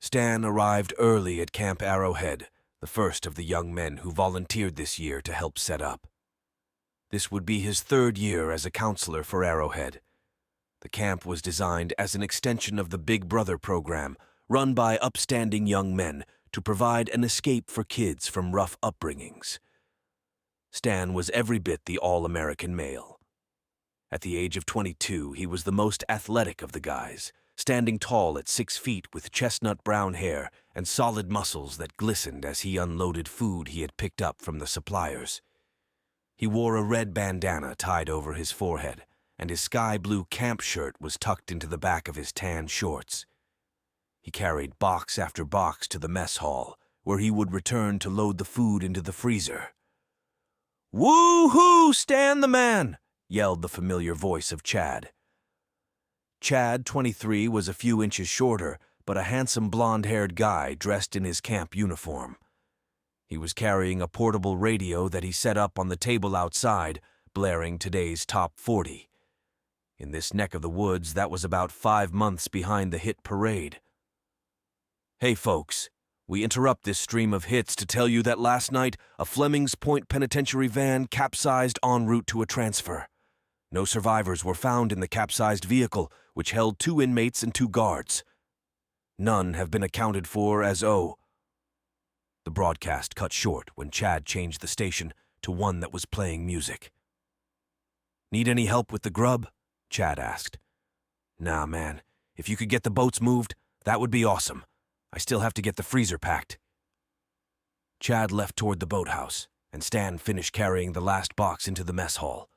Stan arrived early at Camp Arrowhead, the first of the young men who volunteered this year to help set up. This would be his third year as a counselor for Arrowhead. The camp was designed as an extension of the Big Brother program, run by upstanding young men to provide an escape for kids from rough upbringings. Stan was every bit the all-American male. At the age of 22, he was the most athletic of the guys, standing tall at 6 feet with chestnut brown hair and solid muscles that glistened as he unloaded food he had picked up from the suppliers. He wore a red bandana tied over his forehead, and his sky-blue camp shirt was tucked into the back of his tan shorts. He carried box after box to the mess hall, where he would return to load the food into the freezer. "Woo-hoo, Stan the man!" yelled the familiar voice of Chad. Chad, 23, was a few inches shorter, but a handsome blonde-haired guy dressed in his camp uniform. He was carrying a portable radio that he set up on the table outside, blaring today's top 40. In this neck of the woods, that was about 5 months behind the hit parade. "Hey folks, we interrupt this stream of hits to tell you that last night a Fleming's Point Penitentiary van capsized en route to a transfer. No survivors were found in the capsized vehicle, which held 2 inmates and 2 guards. None have been accounted for as O." The broadcast cut short when Chad changed the station to one that was playing music. "Need any help with the grub?" Chad asked. "Nah, man. If you could get the boats moved, that would be awesome. I still have to get the freezer packed." Chad left toward the boathouse, and Stan finished carrying the last box into the mess hall.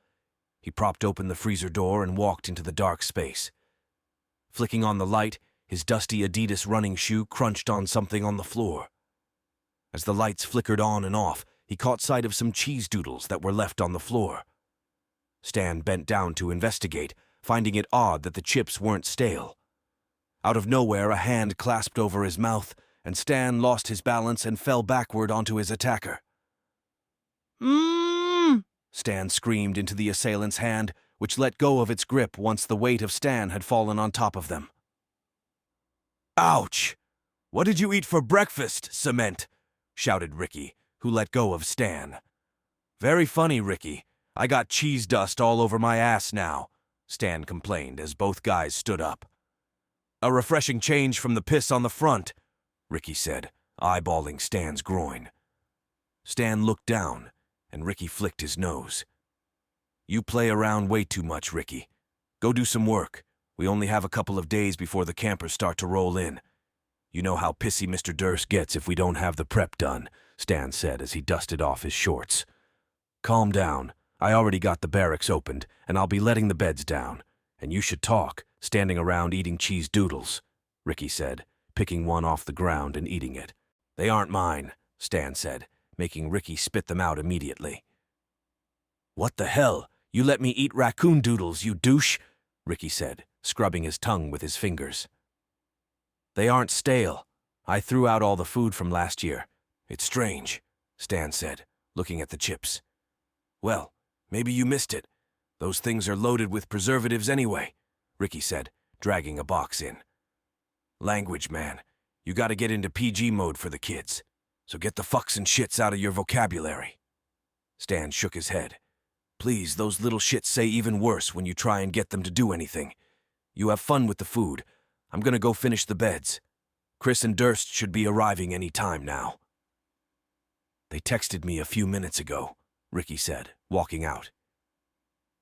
He propped open the freezer door and walked into the dark space. Flicking on the light, his dusty Adidas running shoe crunched on something on the floor. As the lights flickered on and off, he caught sight of some cheese doodles that were left on the floor. Stan bent down to investigate, finding it odd that the chips weren't stale. Out of nowhere, a hand clasped over his mouth, and Stan lost his balance and fell backward onto his attacker. "Mmm!" Stan screamed into the assailant's hand, which let go of its grip once the weight of Stan had fallen on top of them. "Ouch! What did you eat for breakfast, Cement?" shouted Ricky, who let go of Stan. "Very funny, Ricky. I got cheese dust all over my ass now," Stan complained as both guys stood up. "A refreshing change from the piss on the front," Ricky said, eyeballing Stan's groin. Stan looked down, and Ricky flicked his nose. "You play around way too much, Ricky. Go do some work. We only have a couple of days before the campers start to roll in. You know how pissy Mr. Durst gets if we don't have the prep done," Stan said as he dusted off his shorts. "Calm down. I already got the barracks opened, and I'll be letting the beds down. And you should talk, standing around eating cheese doodles," Ricky said, picking one off the ground and eating it. "They aren't mine," Stan said, making Ricky spit them out immediately. "What the hell? You let me eat raccoon doodles, you douche," Ricky said, scrubbing his tongue with his fingers. "They aren't stale. I threw out all the food from last year. It's strange," Stan said, looking at the chips. "Well, maybe you missed it. Those things are loaded with preservatives anyway," Ricky said, dragging a box in. "Language, man. You gotta get into PG mode for the kids. So get the fucks and shits out of your vocabulary." Stan shook his head. "Please, those little shits say even worse when you try and get them to do anything. You have fun with the food. I'm gonna go finish the beds. Chris and Durst should be arriving any time now." "They texted me a few minutes ago," Ricky said, walking out.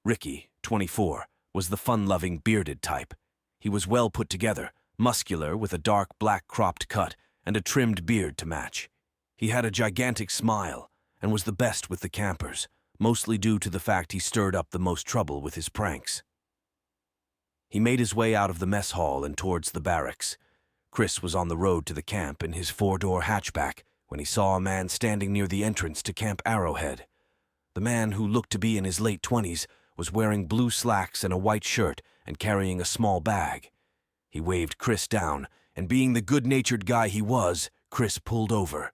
Ricky, 24, was the fun-loving, bearded type. He was well put together, muscular with a dark black cropped cut and a trimmed beard to match. He had a gigantic smile and was the best with the campers, mostly due to the fact he stirred up the most trouble with his pranks. He made his way out of the mess hall and towards the barracks. Chris was on the road to the camp in his 4-door hatchback when he saw a man standing near the entrance to Camp Arrowhead. The man, who looked to be in his late 20s, was wearing blue slacks and a white shirt and carrying a small bag. He waved Chris down, and being the good-natured guy he was, Chris pulled over.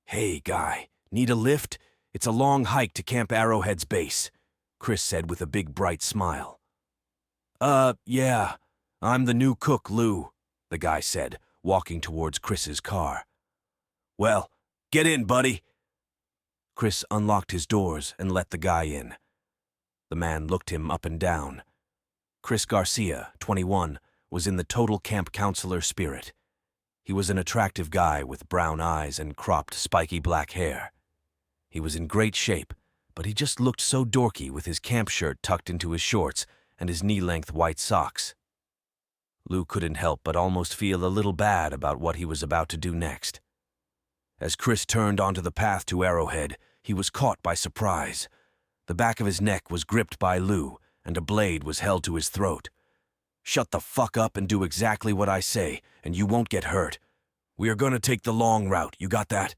"Hey, guy, need a lift? It's a long hike to Camp Arrowhead's base," Chris said with a big, bright smile. Yeah, I'm the new cook, Lou," the guy said, walking towards Chris's car. "Well, get in, buddy." Chris unlocked his doors and let the guy in. The man looked him up and down. Chris Garcia, 21, was in the total camp counselor spirit. He was an attractive guy with brown eyes and cropped, spiky black hair. He was in great shape, but he just looked so dorky with his camp shirt tucked into his shorts and his knee-length white socks. Lou couldn't help but almost feel a little bad about what he was about to do next. As Chris turned onto the path to Arrowhead, he was caught by surprise. The back of his neck was gripped by Lou, and a blade was held to his throat. "Shut the fuck up and do exactly what I say, and you won't get hurt. We are going to take the long route, you got that?"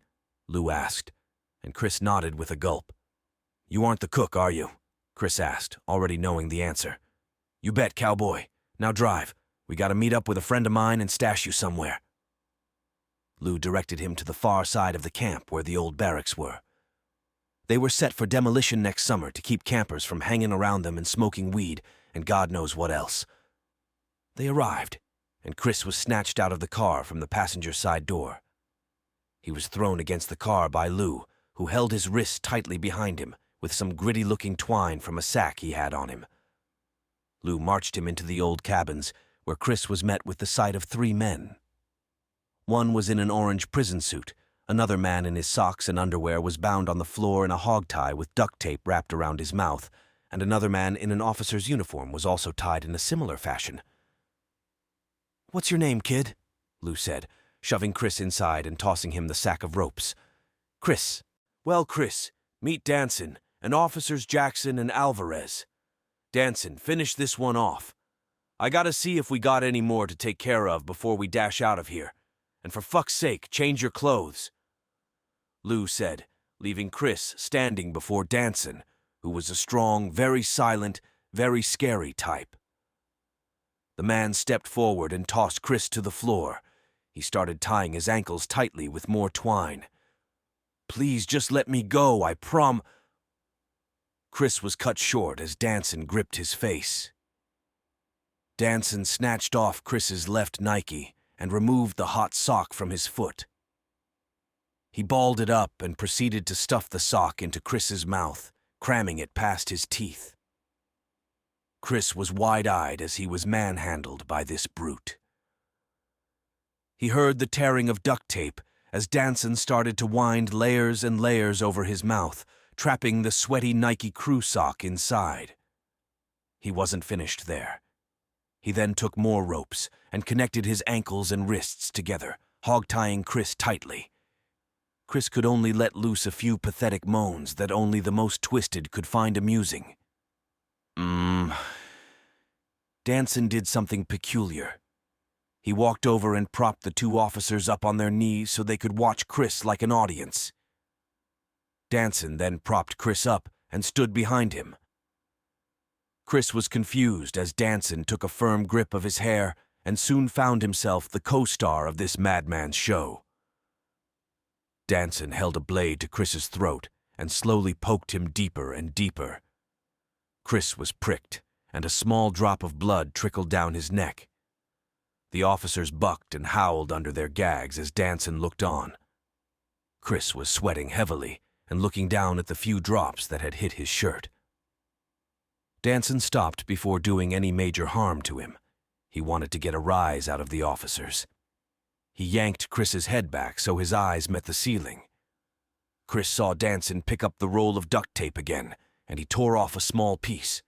Lou asked, and Chris nodded with a gulp. "You aren't the cook, are you?" Chris asked, already knowing the answer. "You bet, cowboy. Now drive. We gotta meet up with a friend of mine and stash you somewhere." Lou directed him to the far side of the camp where the old barracks were. They were set for demolition next summer to keep campers from hanging around them and smoking weed and God knows what else. They arrived, and Chris was snatched out of the car from the passenger side door. He was thrown against the car by Lou, who held his wrists tightly behind him with some gritty-looking twine from a sack he had on him. Lou marched him into the old cabins, where Chris was met with the sight of 3 men. One was in an orange prison suit. Another man in his socks and underwear was bound on the floor in a hog tie with duct tape wrapped around his mouth, and another man in an officer's uniform was also tied in a similar fashion. "What's your name, kid?" Lou said, shoving Chris inside and tossing him the sack of ropes. "Chris. Well, Chris, meet Danson, and Officers Jackson and Alvarez. Danson, finish this one off. I gotta see if we got any more to take care of before we dash out of here. And for fuck's sake, change your clothes," Lou said, leaving Chris standing before Danson, who was a strong, very silent, very scary type. The man stepped forward and tossed Chris to the floor. He started tying his ankles tightly with more twine. "Please just let me go, I Chris was cut short as Danson gripped his face. Danson snatched off Chris's left Nike and removed the hot sock from his foot. He balled it up and proceeded to stuff the sock into Chris's mouth, cramming it past his teeth. Chris was wide-eyed as he was manhandled by this brute. He heard the tearing of duct tape as Danson started to wind layers and layers over his mouth, trapping the sweaty Nike crew sock inside. He wasn't finished there. He then took more ropes and connected his ankles and wrists together, hog-tying Chris tightly. Chris could only let loose a few pathetic moans that only the most twisted could find amusing. Danson did something peculiar. He walked over and propped the 2 officers up on their knees so they could watch Chris like an audience. Danson then propped Chris up and stood behind him. Chris was confused as Danson took a firm grip of his hair and soon found himself the co-star of this madman's show. Danson held a blade to Chris's throat and slowly poked him deeper and deeper. Chris was pricked, and a small drop of blood trickled down his neck. The officers bucked and howled under their gags as Danson looked on. Chris was sweating heavily and looking down at the few drops that had hit his shirt. Danson stopped before doing any major harm to him. He wanted to get a rise out of the officers. He yanked Chris's head back so his eyes met the ceiling. Chris saw Danson pick up the roll of duct tape again, and he tore off a small piece.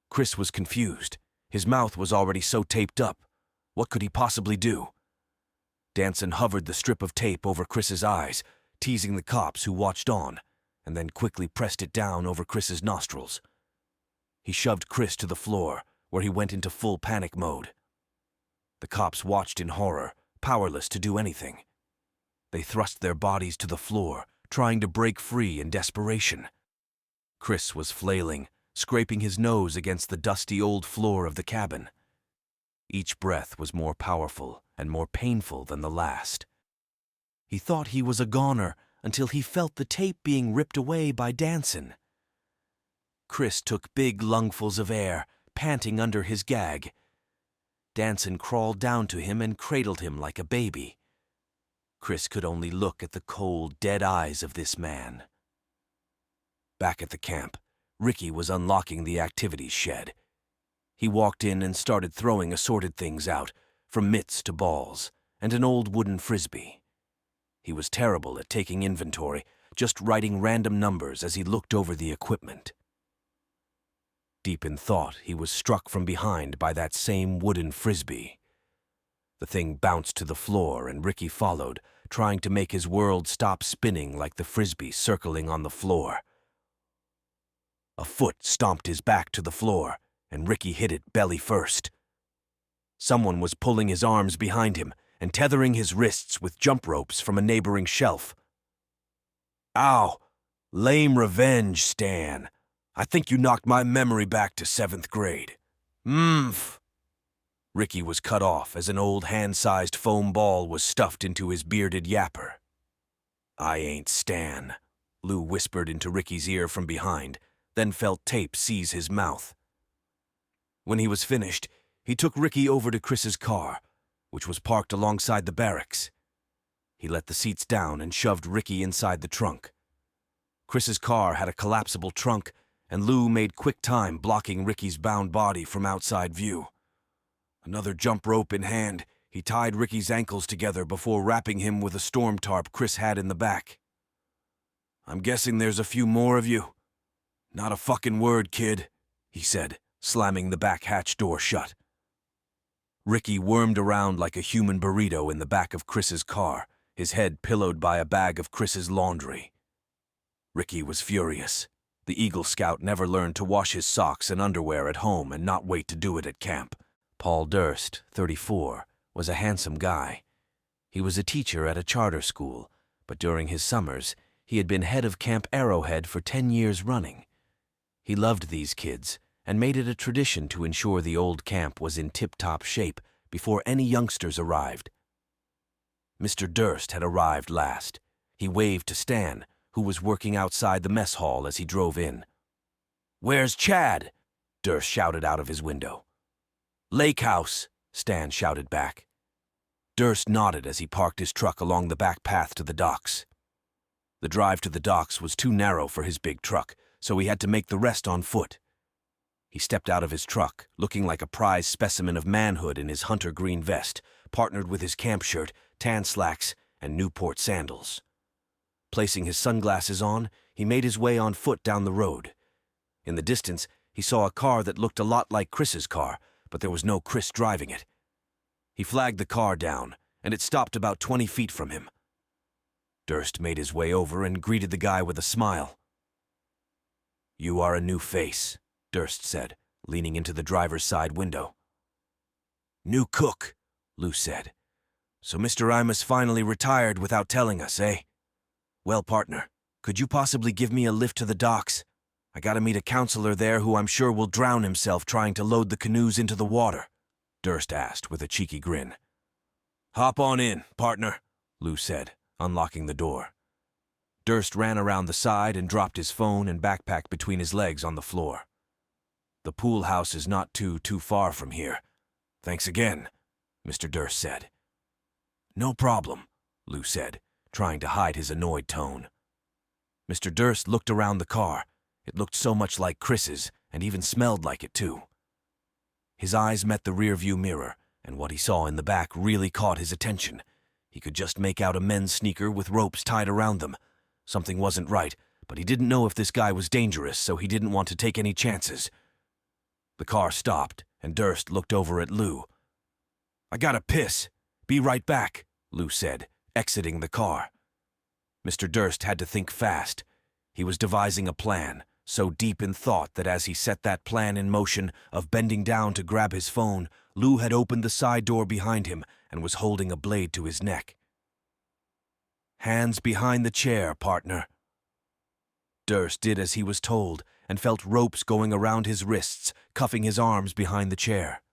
Chris was confused. His mouth was already so taped up. What could he possibly do? Danson hovered the strip of tape over Chris's eyes, teasing the cops who watched on, and then quickly pressed it down over Chris's nostrils. He shoved Chris to the floor, where he went into full panic mode. The cops watched in horror, powerless to do anything. They thrust their bodies to the floor, trying to break free in desperation. Chris was flailing, scraping his nose against the dusty old floor of the cabin. Each breath was more powerful and more painful than the last. He thought he was a goner until he felt the tape being ripped away by Danson. Chris took big lungfuls of air, panting under his gag. Danson crawled down to him and cradled him like a baby. Chris could only look at the cold, dead eyes of this man. Back at the camp, Ricky was unlocking the activities shed. He walked in and started throwing assorted things out, from mitts to balls, and an old wooden frisbee. He was terrible at taking inventory, just writing random numbers as he looked over the equipment. Deep in thought, he was struck from behind by that same wooden frisbee. The thing bounced to the floor and Ricky followed, trying to make his world stop spinning like the frisbee circling on the floor. A foot stomped his back to the floor, and Ricky hit it belly first. Someone was pulling his arms behind him and tethering his wrists with jump ropes from a neighboring shelf. Ow! Lame revenge, Stan. I think you knocked my memory back to 7th grade. Mmph. Ricky was cut off as an old hand-sized foam ball was stuffed into his bearded yapper. I ain't Stan, Lou whispered into Ricky's ear from behind, then felt tape seize his mouth. When he was finished, he took Ricky over to Chris's car, which was parked alongside the barracks. He let the seats down and shoved Ricky inside the trunk. Chris's car had a collapsible trunk, and Lou made quick time blocking Ricky's bound body from outside view. Another jump rope in hand, he tied Ricky's ankles together before wrapping him with a storm tarp Chris had in the back. I'm guessing there's a few more of you. Not a fucking word, kid, he said, slamming the back hatch door shut. Ricky wormed around like a human burrito in the back of Chris's car, his head pillowed by a bag of Chris's laundry. Ricky was furious. The Eagle Scout never learned to wash his socks and underwear at home and not wait to do it at camp. Paul Durst, 34, was a handsome guy. He was a teacher at a charter school, but during his summers, he had been head of Camp Arrowhead for 10 years running. He loved these kids and made it a tradition to ensure the old camp was in tip-top shape before any youngsters arrived. Mr. Durst had arrived last. He waved to Stan, who was working outside the mess hall as he drove in. "Where's Chad?" Durst shouted out of his window. "Lake House," Stan shouted back. Durst nodded as he parked his truck along the back path to the docks. The drive to the docks was too narrow for his big truck, so he had to make the rest on foot. He stepped out of his truck, looking like a prize specimen of manhood in his hunter green vest, partnered with his camp shirt, tan slacks, and Newport sandals. Placing his sunglasses on, he made his way on foot down the road. In the distance, he saw a car that looked a lot like Chris's car, but there was no Chris driving it. He flagged the car down, and it stopped about 20 feet from him. Durst made his way over and greeted the guy with a smile. "You are a new face," Durst said, leaning into the driver's side window. "New cook," Lou said. "So Mr. Imus finally retired without telling us, eh? Well, partner, could you possibly give me a lift to the docks? I gotta meet a counselor there who I'm sure will drown himself trying to load the canoes into the water," Durst asked with a cheeky grin. "Hop on in, partner," Lou said, unlocking the door. Durst ran around the side and dropped his phone and backpack between his legs on the floor. "The pool house is not too far from here. Thanks again," Mr. Durst said. "No problem," Lou said, trying to hide his annoyed tone. Mr. Durst looked around the car. It looked so much like Chris's, and even smelled like it too. His eyes met the rearview mirror, and what he saw in the back really caught his attention. He could just make out a men's sneaker with ropes tied around them. Something wasn't right, but he didn't know if this guy was dangerous, so he didn't want to take any chances. The car stopped, and Durst looked over at Lou. "I gotta piss. Be right back," Lou said, exiting the car. Mr. Durst had to think fast. He was devising a plan, so deep in thought that as he set that plan in motion of bending down to grab his phone, Lou had opened the side door behind him and was holding a blade to his neck. "Hands behind the chair, partner." Durst did as he was told and felt ropes going around his wrists, cuffing his arms behind the chair.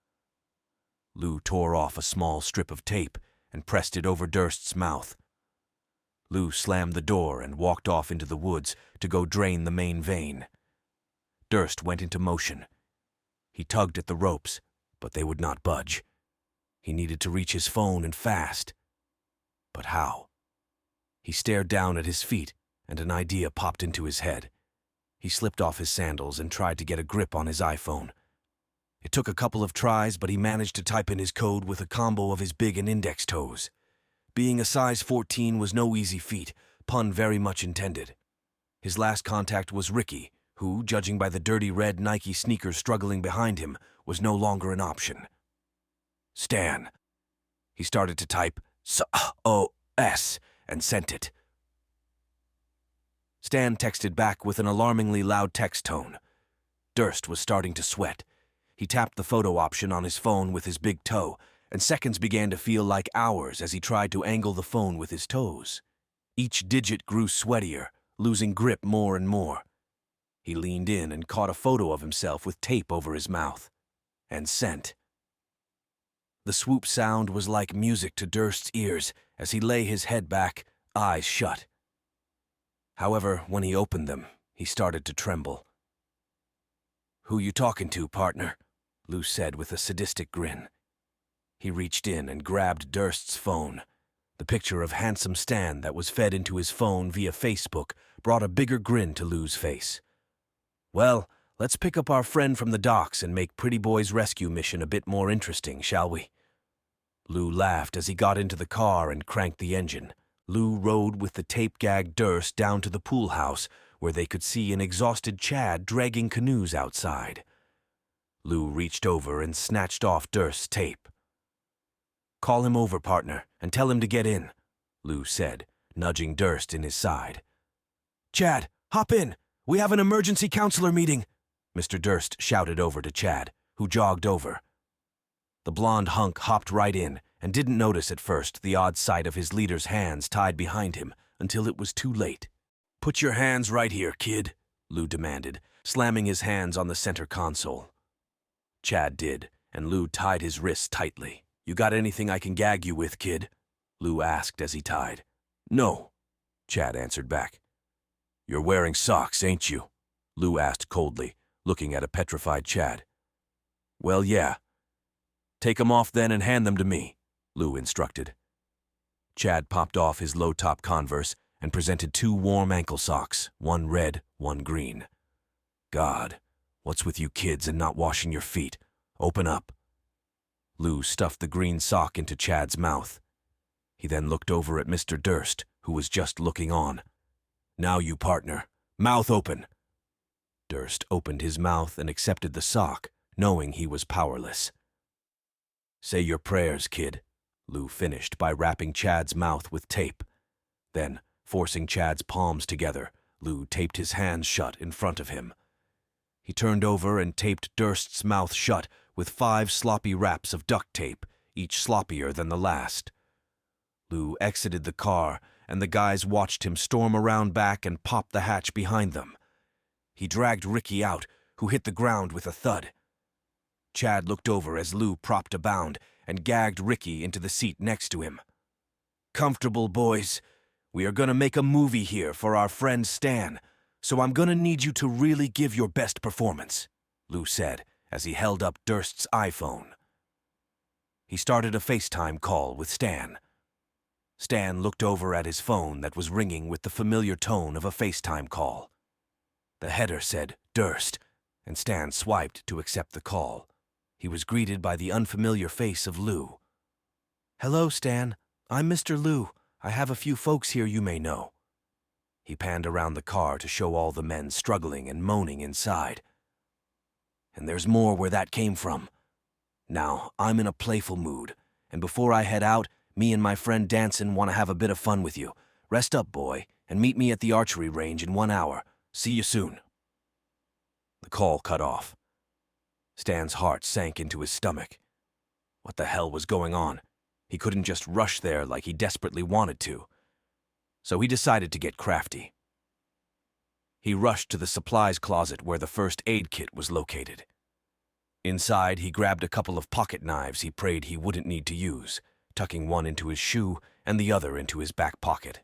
Lou tore off a small strip of tape and pressed it over Durst's mouth. Lou slammed the door and walked off into the woods to go drain the main vein. Durst went into motion. He tugged at the ropes, but they would not budge. He needed to reach his phone and fast. But how? He stared down at his feet, and an idea popped into his head. He slipped off his sandals and tried to get a grip on his iPhone. It took a couple of tries, but he managed to type in his code with a combo of his big and index toes. Being a size 14 was no easy feat, pun very much intended. His last contact was Ricky, who, judging by the dirty red Nike sneakers struggling behind him, was no longer an option. Stan. He started to type S-O-S and sent it. Stan texted back with an alarmingly loud text tone. Durst was starting to sweat. He tapped the photo option on his phone with his big toe, and seconds began to feel like hours as he tried to angle the phone with his toes. Each digit grew sweatier, losing grip more and more. He leaned in and caught a photo of himself with tape over his mouth. And sent. The swoop sound was like music to Durst's ears as he lay his head back, eyes shut. However, when he opened them, he started to tremble. "Who you talking to, partner?" Lou said with a sadistic grin. He reached in and grabbed Durst's phone. The picture of handsome Stan that was fed into his phone via Facebook brought a bigger grin to Lou's face. "Well, let's pick up our friend from the docks and make Pretty Boy's rescue mission a bit more interesting, shall we?" Lou laughed as he got into the car and cranked the engine. Lou rode with the tape-gagged Durst down to the pool house, where they could see an exhausted Chad dragging canoes outside. Lou reached over and snatched off Durst's tape. "Call him over, partner, and tell him to get in," Lou said, nudging Durst in his side. "Chad, hop in! We have an emergency counselor meeting!" Mr. Durst shouted over to Chad, who jogged over. The blonde hunk hopped right in and didn't notice at first the odd sight of his leader's hands tied behind him until it was too late. "Put your hands right here, kid," Lou demanded, slamming his hands on the center console. Chad did, and Lou tied his wrists tightly. "You got anything I can gag you with, kid?" Lou asked as he tied. "No," Chad answered back. "You're wearing socks, ain't you?" Lou asked coldly, looking at a petrified Chad. "Well, yeah. Take 'em off then and hand them to me," Lou instructed. Chad popped off his low-top Converse and presented 2 warm ankle socks, one red, one green. "God, what's with you kids and not washing your feet? Open up." Lou stuffed the green sock into Chad's mouth. He then looked over at Mr. Durst, who was just looking on. "Now you, partner. Mouth open." Durst opened his mouth and accepted the sock, knowing he was powerless. "Say your prayers, kid," Lou finished by wrapping Chad's mouth with tape. Then, forcing Chad's palms together, Lou taped his hands shut in front of him. He turned over and taped Durst's mouth shut with 5 sloppy wraps of duct tape, each sloppier than the last. Lou exited the car, and the guys watched him storm around back and pop the hatch behind them. He dragged Ricky out, who hit the ground with a thud. Chad looked over as Lou propped a bound and gagged Ricky into the seat next to him. "Comfortable, boys. We are gonna make a movie here for our friend Stan, so I'm gonna need you to really give your best performance," Lou said as he held up Durst's iPhone. He started a FaceTime call with Stan. Stan looked over at his phone that was ringing with the familiar tone of a FaceTime call. The header said, "Durst," and Stan swiped to accept the call. He was greeted by the unfamiliar face of Lou. "Hello, Stan. I'm Mr. Lou. I have a few folks here you may know." He panned around the car to show all the men struggling and moaning inside. "And there's more where that came from. Now, I'm in a playful mood, and before I head out, me and my friend Danson want to have a bit of fun with you. Rest up, boy, and meet me at the archery range in 1 hour. See you soon." The call cut off. Stan's heart sank into his stomach. What the hell was going on? He couldn't just rush there like he desperately wanted to. So he decided to get crafty. He rushed to the supplies closet where the first aid kit was located. Inside, he grabbed a couple of pocket knives he prayed he wouldn't need to use, tucking one into his shoe and the other into his back pocket.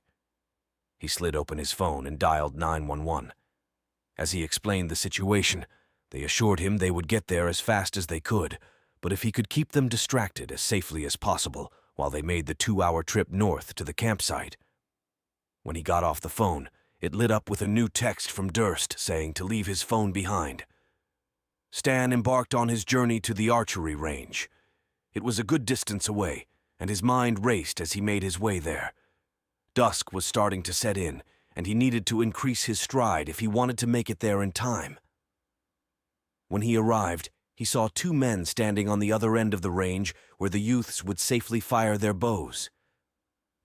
He slid open his phone and dialed 911. As he explained the situation, they assured him they would get there as fast as they could, but if he could keep them distracted as safely as possible while they made the 2-hour trip north to the campsite. When he got off the phone, it lit up with a new text from Durst saying to leave his phone behind. Stan embarked on his journey to the archery range. It was a good distance away, and his mind raced as he made his way there. Dusk was starting to set in, and he needed to increase his stride if he wanted to make it there in time. When he arrived, he saw 2 men standing on the other end of the range where the youths would safely fire their bows.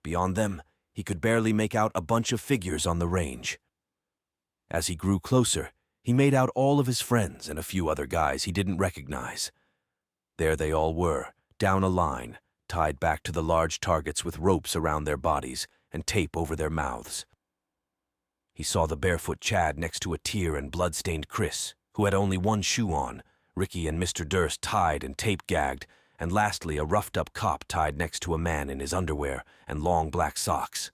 Beyond them, he could barely make out a bunch of figures on the range. As he grew closer, he made out all of his friends and a few other guys he didn't recognize. There they all were, down a line, tied back to the large targets with ropes around their bodies and tape over their mouths. He saw the barefoot Chad next to a tear and blood-stained Chris, who had only one shoe on, Ricky and Mr. Durst tied and tape-gagged, and lastly a roughed-up cop tied next to a man in his underwear and long black socks.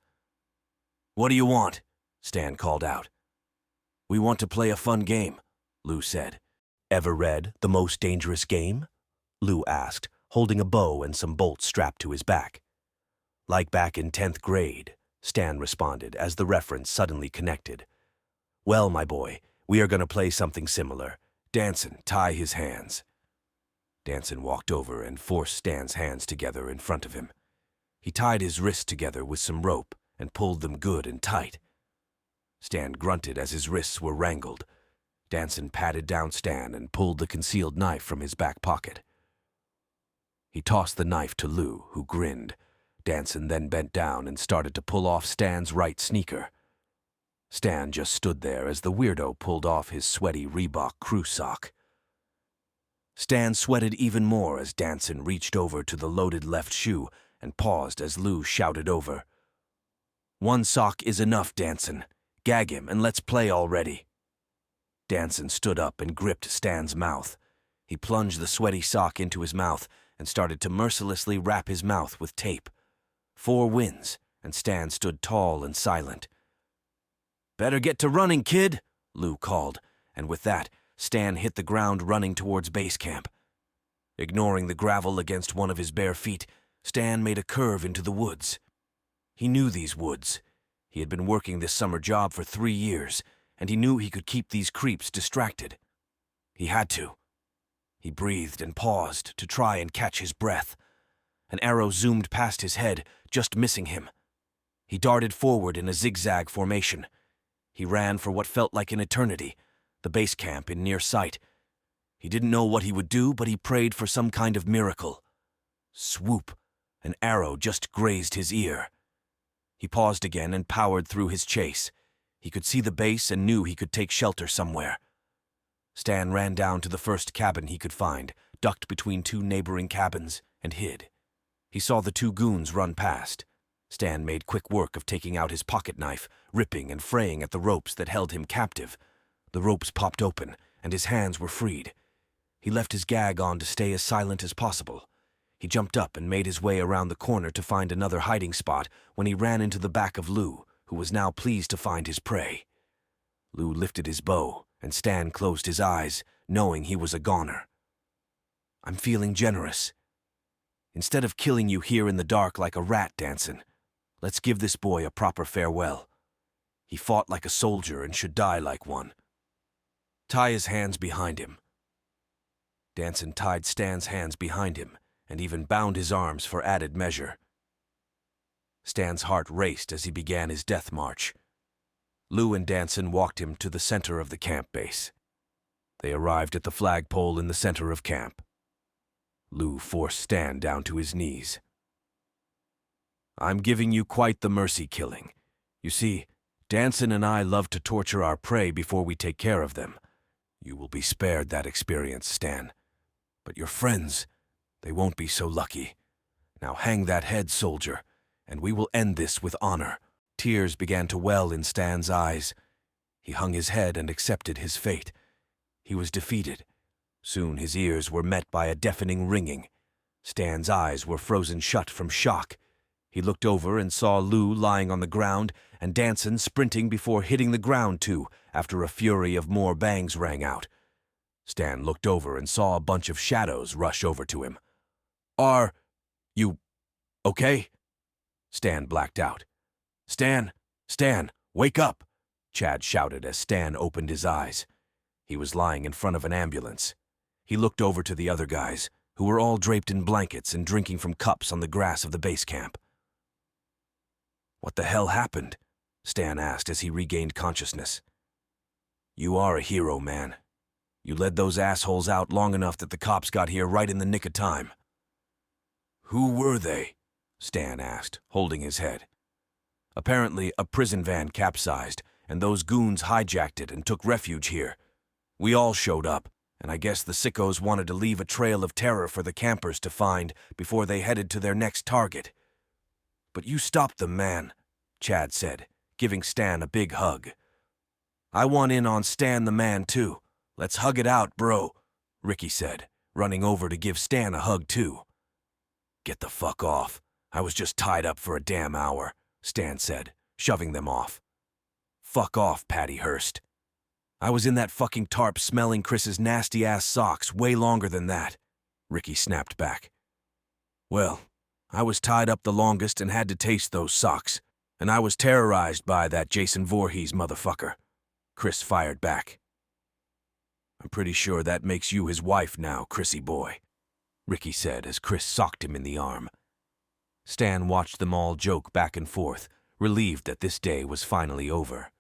"What do you want?" Stan called out. "We want to play a fun game," Lou said. "Ever read The Most Dangerous Game?" Lou asked, holding a bow and some bolts strapped to his back. "Like back in 10th grade," Stan responded as the reference suddenly connected. "Well, my boy, we are going to play something similar. Danson, tie his hands." Danson walked over and forced Stan's hands together in front of him. He tied his wrists together with some rope and pulled them good and tight. Stan grunted as his wrists were wrangled. Danson patted down Stan and pulled the concealed knife from his back pocket. He tossed the knife to Lou, who grinned. Danson then bent down and started to pull off Stan's right sneaker. Stan just stood there as the weirdo pulled off his sweaty Reebok crew sock. Stan sweated even more as Danson reached over to the loaded left shoe and paused as Lou shouted over. "One sock is enough, Danson. Gag him and let's play already." Danson stood up and gripped Stan's mouth. He plunged the sweaty sock into his mouth and started to mercilessly wrap his mouth with tape. 4 wins, and Stan stood tall and silent. "Better get to running, kid," Lou called, and with that, Stan hit the ground running towards base camp. Ignoring the gravel against one of his bare feet, Stan made a curve into the woods. He knew these woods. He had been working this summer job for 3 years, and he knew he could keep these creeps distracted. He had to. He breathed and paused to try and catch his breath. An arrow zoomed past his head, just missing him. He darted forward in a zigzag formation. He ran for what felt like an eternity, the base camp in near sight. He didn't know what he would do, but he prayed for some kind of miracle. Swoop! An arrow just grazed his ear. He paused again and powered through his chase. He could see the base and knew he could take shelter somewhere. Stan ran down to the first cabin he could find, ducked between 2 neighboring cabins, and hid. He saw the 2 goons run past. Stan made quick work of taking out his pocket knife, ripping and fraying at the ropes that held him captive. The ropes popped open, and his hands were freed. He left his gag on to stay as silent as possible. He jumped up and made his way around the corner to find another hiding spot when he ran into the back of Lou, who was now pleased to find his prey. Lou lifted his bow, and Stan closed his eyes, knowing he was a goner. "I'm feeling generous. Instead of killing you here in the dark like a rat, Danson, let's give this boy a proper farewell. He fought like a soldier and should die like one. Tie his hands behind him." Danson tied Stan's hands behind him and even bound his arms for added measure. Stan's heart raced as he began his death march. Lou and Danson walked him to the center of the camp base. They arrived at the flagpole in the center of camp. Lou forced Stan down to his knees. "I'm giving you quite the mercy killing. You see, Danson and I love to torture our prey before we take care of them. You will be spared that experience, Stan. But your friends, they won't be so lucky. Now hang that head, soldier, and we will end this with honor." Tears began to well in Stan's eyes. He hung his head and accepted his fate. He was defeated. Soon his ears were met by a deafening ringing. Stan's eyes were frozen shut from shock. He looked over and saw Lou lying on the ground and Danson sprinting before hitting the ground too, after a fury of more bangs rang out. Stan looked over and saw a bunch of shadows rush over to him. Are you okay? Stan blacked out. Stan, wake up! Chad shouted as Stan opened his eyes. He was lying in front of an ambulance. He looked over to the other guys, who were all draped in blankets and drinking from cups on the grass of the base camp. What the hell happened? Stan asked as he regained consciousness. You are a hero, man. You led those assholes out long enough that the cops got here right in the nick of time. Who were they? Stan asked, holding his head. Apparently, a prison van capsized, and those goons hijacked it and took refuge here. We all showed up, and I guess the sickos wanted to leave a trail of terror for the campers to find before they headed to their next target. But you stopped them, man, Chad said, giving Stan a big hug. I want in on Stan the man, too. Let's hug it out, bro, Ricky said, running over to give Stan a hug, too. Get the fuck off. I was just tied up for a damn hour, Stan said, shoving them off. Fuck off, Patty Hearst. I was in that fucking tarp smelling Chris's nasty-ass socks way longer than that, Ricky snapped back. Well, I was tied up the longest and had to taste those socks, and I was terrorized by that Jason Voorhees motherfucker, Chris fired back. I'm pretty sure that makes you his wife now, Chrissy boy, Ricky said as Chris socked him in the arm. Stan watched them all joke back and forth, relieved that this day was finally over.